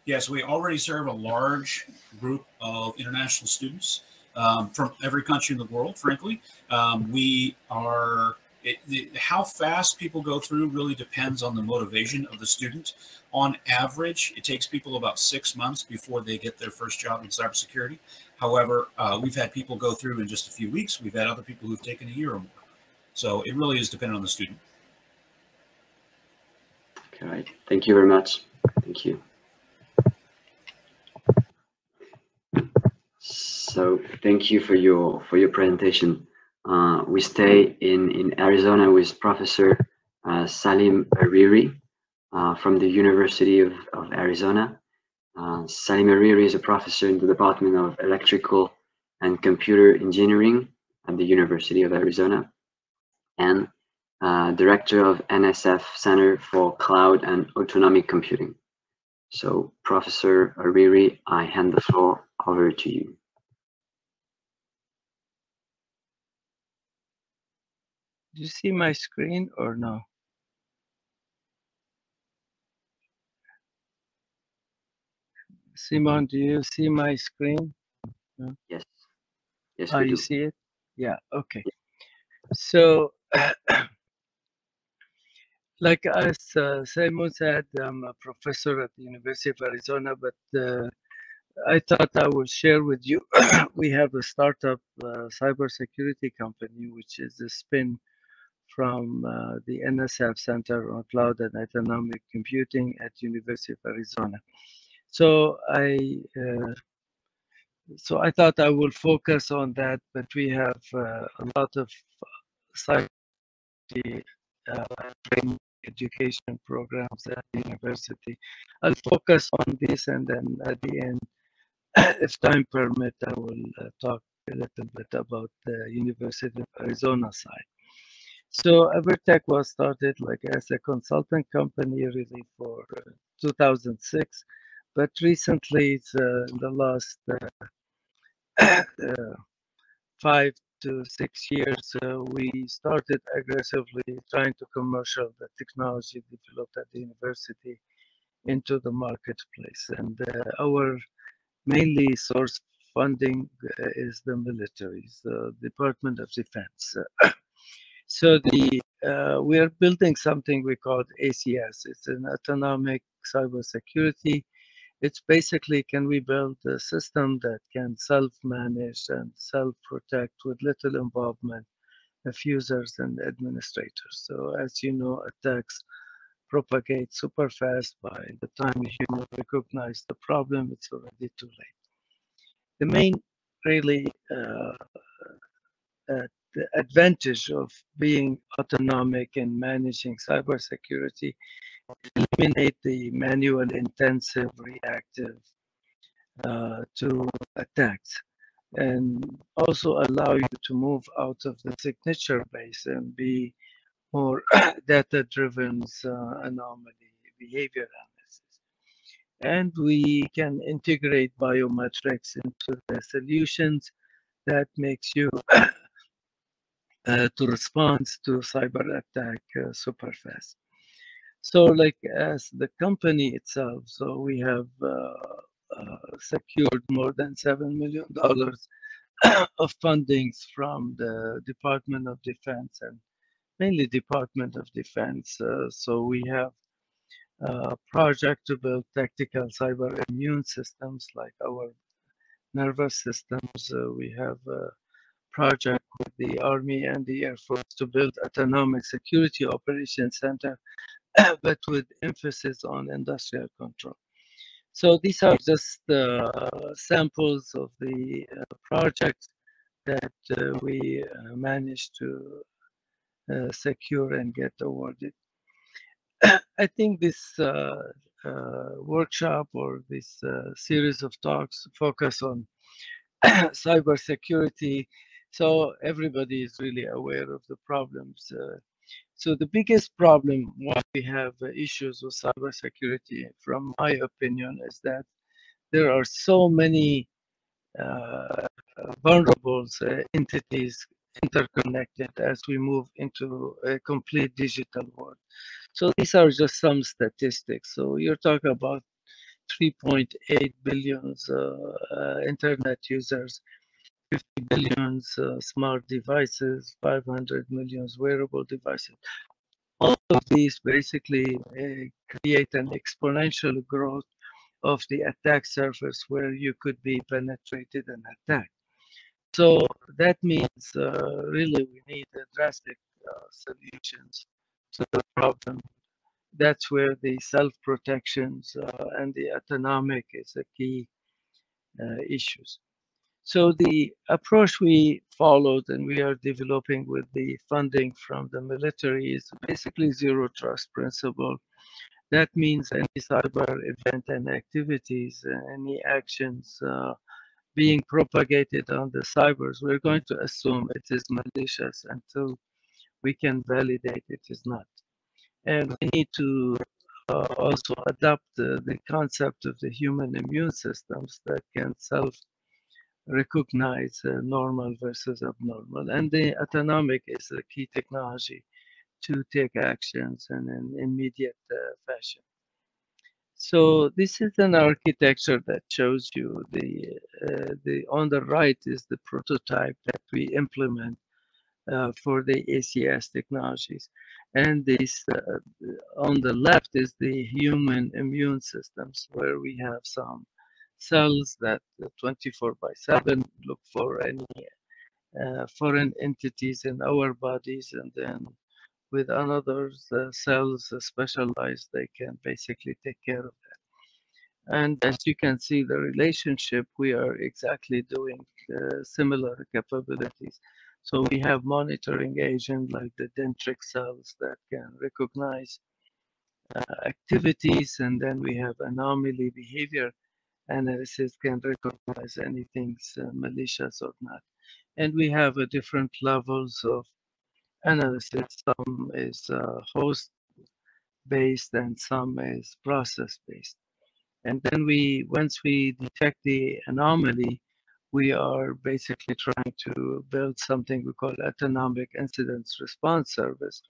Yes, we already serve a large group of international students from every country in the world, frankly. How fast people go through really depends on the motivation of the student. On average, it takes people about 6 months before they get their first job in cybersecurity. However, we've had people go through in just a few weeks. We've had other people who've taken a year or more. So it really is dependent on the student. All right. Thank you very much. Thank you. So thank you for your presentation. We stay in Arizona with Professor Salim Ariri from the University of Arizona. Salim Ariri is a professor in the Department of Electrical and Computer Engineering at the University of Arizona, and Director of NSF Center for Cloud and Autonomic Computing. So Professor Ariri, I hand the floor over to you. Do you see my screen or no? Simon, do you see my screen? No? Yes. Yes, Oh, we do. you see it? Yeah, okay. So, like as Simon said, I'm a professor at the University of Arizona, but I thought I would share with you, we have a startup cybersecurity company, which is a spin from the NSF Center on Cloud and Autonomic Computing at University of Arizona. So I thought I will focus on that, but we have a lot of cybersecurity training education programs at the university. I'll focus on this, and then at the end, if time permit, I will talk a little bit about the University of Arizona side. So Evertech was started like as a consulting company really for 2006, but recently it's in the last 5 to 6 years, we started aggressively trying to commercial the technology developed at the university into the marketplace. And our mainly source funding is the military, the Department of Defense. So we are building something we call ACS. It's an autonomic cybersecurity. It's basically, can we build a system that can self-manage and self-protect with little involvement of users and administrators. So as you know, attacks propagate super fast. By the time the human recognize the problem, it's already too late. The main really the advantage of being autonomic and managing cybersecurity, eliminate the manual intensive reactive to attacks. and also allow you to move out of the signature base and be more data-driven anomaly behavior analysis. And we can integrate biometrics into the solutions that makes you to respond to cyber attack super fast. So like as the company itself, so we have secured more than $7 million of fundings from the Department of Defense and mainly Department of Defense. So we have a project to build tactical cyber immune systems like our nervous systems. We have a project with the Army and the Air Force to build autonomic security operations center, but with emphasis on industrial control. So these are just samples of the projects that we managed to secure and get awarded. I think this workshop or this series of talks focus on cybersecurity, so everybody is really aware of the problems. So the biggest problem why we have issues with cybersecurity, from my opinion, is that there are so many vulnerable entities interconnected as we move into a complete digital world. So these are just some statistics. So you're talking about 3.8 billion internet users, 50 billion smart devices, 500 million wearable devices. All of these basically create an exponential growth of the attack surface where you could be penetrated and attacked. So that means really we need drastic solutions to the problem. That's where the self-protections and the autonomic is a key issues. So the approach we followed and we are developing with the funding from the military is basically zero trust principle. That means any cyber event and activities, any actions being propagated on the cybers, we're going to assume it is malicious until we can validate it is not. And we need to also adopt the concept of the human immune systems that can self-recognize normal versus abnormal. And the autonomic is a key technology to take actions in an immediate fashion. So this is an architecture that shows you the on the right is the prototype that we implement for the ACS technologies, and this on the left is the human immune systems, where we have some cells that 24/7 look for any foreign entities in our bodies, and then with another cells specialized, they can basically take care of that. And as you can see, the relationship, we are exactly doing similar capabilities. So we have monitoring agent like the dendritic cells that can recognize activities, and then we have anomaly behavior analysis can recognize anything's malicious or not. And we have different levels of analysis. Some is host-based and some is process-based. And then once we detect the anomaly, we are basically trying to build something we call autonomic incident response service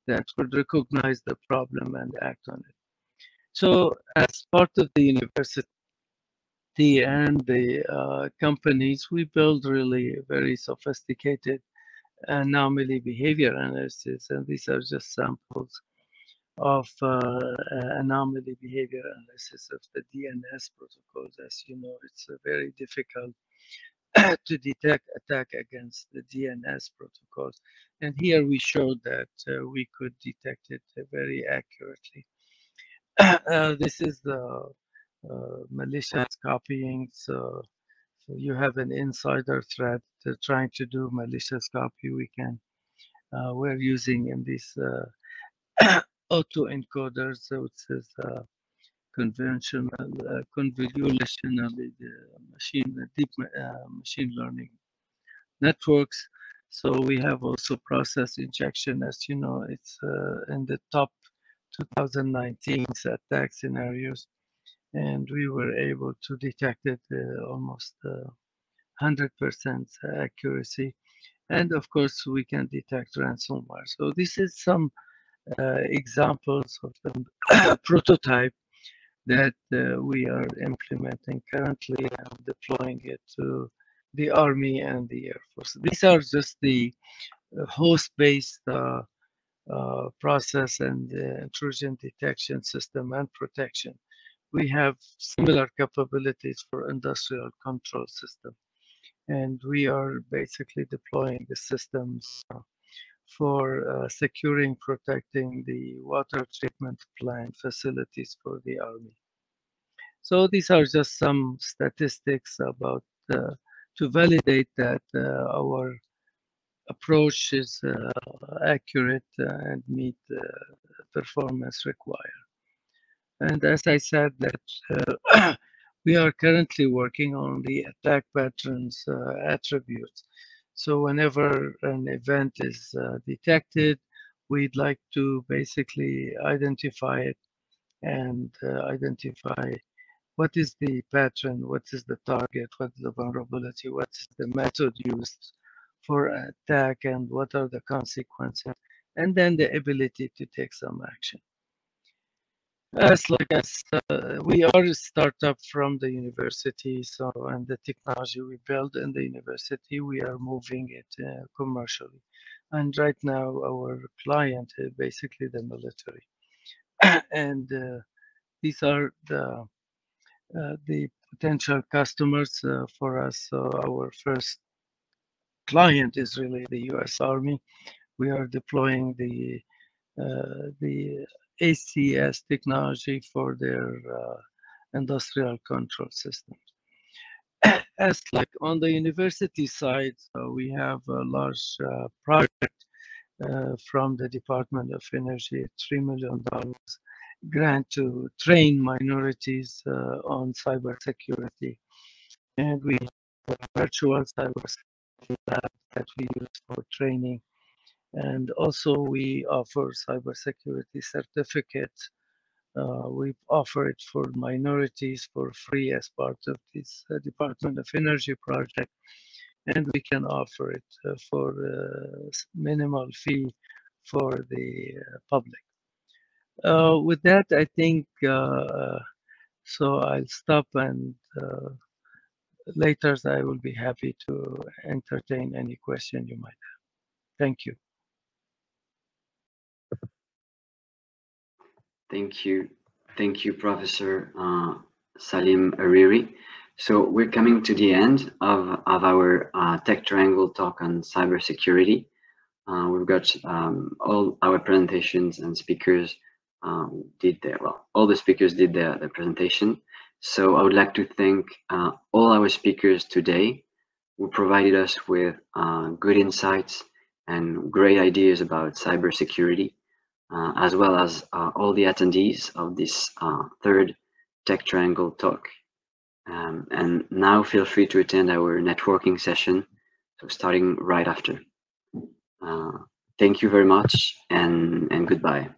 that would recognize the problem and act on it. So as part of the university and the companies, we build really very sophisticated anomaly behavior analysis, and these are just samples of anomaly behavior analysis of the DNS protocols. As you know, it's very difficult to detect attack against the DNS protocols. And here we showed that we could detect it very accurately. This is the malicious copying. So you have an insider threat trying to do malicious copy. We're using in this autoencoders, so it says convolutionally deep machine learning networks. So we have also process injection. As you know, it's in the top 2019 attack scenarios, and we were able to detect it almost 100% accuracy. And of course, we can detect ransomware. So this is some examples of the prototype that we are implementing currently and deploying it to the Army and the Air Force. These are just the host-based process and intrusion detection system and protection. We have similar capabilities for industrial control system. And we are basically deploying the systems for securing, protecting the water treatment plant facilities for the Army. So these are just some statistics about to validate that our approach is accurate and meet the performance required. And as I said, that we are currently working on the attack patterns attributes. So whenever an event is detected, we'd like to basically identify it and identify what is the pattern, what is the target, what is the vulnerability, what is the method used for attack, and what are the consequences, and then the ability to take some action. As we are a startup from the university, so and the technology we build in the university, we are moving it commercially. And right now, our client is basically the military, and these are the potential customers for us. So our first client is really the U.S. Army. We are deploying the ACS technology for their industrial control systems. As like on the university side, we have a large project from the Department of Energy, $3 million grant to train minorities on cybersecurity. And we have a virtual cybersecurity lab that we use for training. And also we offer cybersecurity certificates. We offer it for minorities for free as part of this Department of Energy project. And we can offer it for minimal fee for the public. With that, I think, so I'll stop, and later I will be happy to entertain any question you might have. Thank you. Thank you, Professor Salim Hariri. So we're coming to the end of our Tech Triangle talk on cybersecurity. We've got all our presentations and speakers all the speakers did their presentation. So I would like to thank all our speakers today who provided us with good insights and great ideas about cybersecurity, as well as all the attendees of this third Tech Triangle talk. And now feel free to attend our networking session, so starting right after. Thank you very much, and goodbye.